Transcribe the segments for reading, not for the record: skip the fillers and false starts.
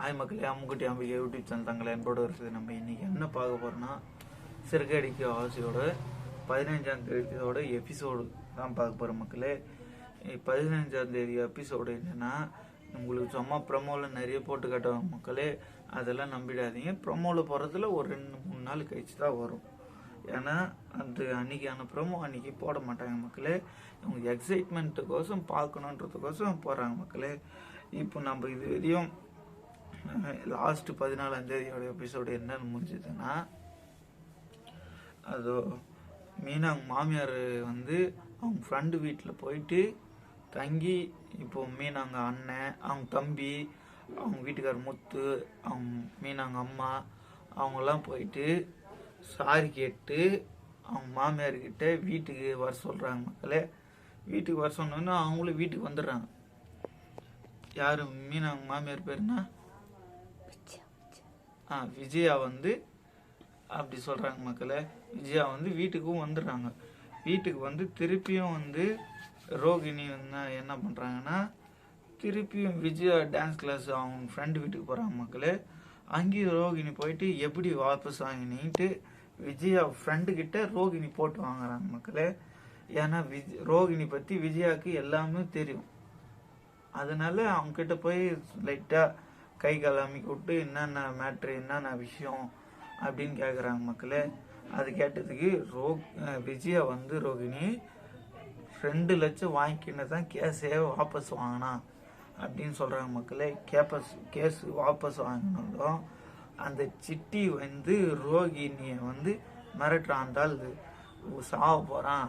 Hi மக்களே, அம்முக்குட்டி Ambigai YouTube channel தங்களை என்போடு இருக்குது. நம்ம இன்னைக்கு என்ன பார்க்க போறோம்னா, சிறுகடிக்கு ஆசையோட 15ஆம் தேதியோட எபிசோடு தான் பார்க்க போகிறோம் மக்களே. 15ஆம் தேதி எபிசோடு என்னன்னா, உங்களுக்கு சும்மா ப்ரமோவில் நிறைய போட்டு காட்டுவாங்க மக்களே. அதெல்லாம் நம்பிடாதீங்க. ப்ரமோவில் போகிறதுல ஒரு 2-3 நாள் கழிச்சு தான் வரும். ஏன்னா அந்த அன்றைக்கான ப்ரமோ அன்றைக்கி போட மாட்டாங்க மக்களே. இவங்க எக்ஸைட்மெண்ட்டுக்கோசம் பார்க்கணுன்றதுக்கோசம் போகிறாங்க மக்களே. இப்போ நம்ம இது வரையும் லாஸ்ட் 14ஆம் தேதியோட எபிசோடு என்னன்னு முடிஞ்சதுன்னா, அதோ மீனாங்க மாமியார் வந்து அவங்க ஃப்ரெண்டு வீட்டில் போயிட்டு தங்கி, இப்போ மீனாங்க அண்ணன், அவங்க தம்பி, அவங்க வீட்டுக்கார முத்து, அவங்க மீனாங்க அம்மா அவங்கெல்லாம் போயிட்டு சாரி கேட்டு அவங்க மாமியார்கிட்ட வீட்டுக்கு வர சொல்கிறாங்க மக்களே. வீட்டுக்கு வர சொன்னோன்னா அவங்களும் வீட்டுக்கு வந்துடுறாங்க. யார் மீனாங்க மாமியார் பேருனா விஜயா வந்து அப்படி சொல்கிறாங்க மக்களே. விஜயா வந்து வீட்டுக்கும் வந்துடுறாங்க. வீட்டுக்கு வந்து திருப்பியும் வந்து ரோகிணி வந்து என்ன பண்ணுறாங்கன்னா, திருப்பியும் விஜயா டான்ஸ் கிளாஸ் அவங்க ஃப்ரெண்டு வீட்டுக்கு போகிறாங்க மக்களே. அங்கேயும் ரோகிணி போயிட்டு எப்படி வாபஸ் வாங்கினின்ட்டு விஜயா ஃப்ரெண்டுக்கிட்ட ரோகிணி போட்டு வாங்குறாங்க மக்களே. ஏன்னா ரோகிணி பற்றி விஜயாவுக்கு எல்லாமே தெரியும். அதனால அவங்கக்கிட்ட போய் லைட்டாக கை கால் அமைக்க விட்டு என்னென்ன மேட்ரு, என்னென்ன விஷயம் அப்படின்னு கேட்குறாங்க மக்களே. அது கேட்டதுக்கு விஜயா வந்து ரோகிணி 2 லட்சம் வாங்கிக்கின்னு தான் கேஸே வாபஸ் வாங்கினா அப்படின்னு சொல்கிறாங்க மக்களே. கேஸ் வாபஸ் வாங்கினதும் அந்த சிட்டி வந்து ரோகிணியை வந்து மிரட்டுறான். இருந்தால் சாவ போகிறான்,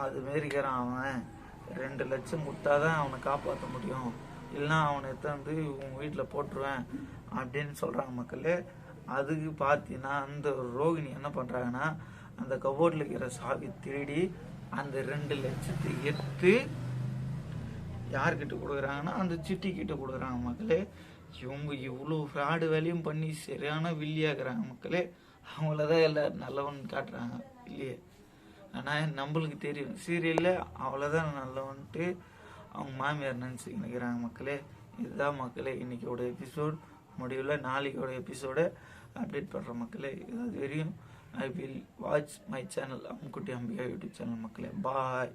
அது மாரிக்கிறான் அவன். 2 லட்சம் கொடுத்தாதான் அவனை காப்பாற்ற முடியும், இல்லைனா அவனை எடுத்து உங்கள் வீட்டில் போட்டுருவேன் அப்படின்னு சொல்கிறாங்க மக்களே. அதுக்கு பார்த்தீங்கன்னா அந்த ரோகிணி என்ன பண்ணுறாங்கன்னா, அந்த கபோர்டில் இருக்கிற சாவி திருடி அந்த 2 லட்சத்தை எடுத்து யார்கிட்ட கொடுக்குறாங்கன்னா அந்த சிட்டிக்கிட்ட கொடுக்குறாங்க மக்களே. இவங்க இவ்வளோ ஃப்ராடு வேலையும் பண்ணி சரியான வில்லியாக்குறாங்க மக்களே. அவங்களதான் எல்லோரும் நல்லவன் காட்டுறாங்க இல்லையே. ஆனால் நம்மளுக்கு தெரியும் சீரியலில் அவ்வளோதான் நல்லவன்ட்டு அவங்க மாமியார் நினச்சிக்கிட்டு நிற்கிறாங்க மக்களே. இதுதான் மக்களே இன்றைக்கோட எபிசோட். முடிவில் நாளைக்கோட எபிசோடை அப்டேட் பண்ணுற மக்களே. அது வரையும் I will watch my channel Ammukutty Ambika YouTube channel மக்களே. பாய்.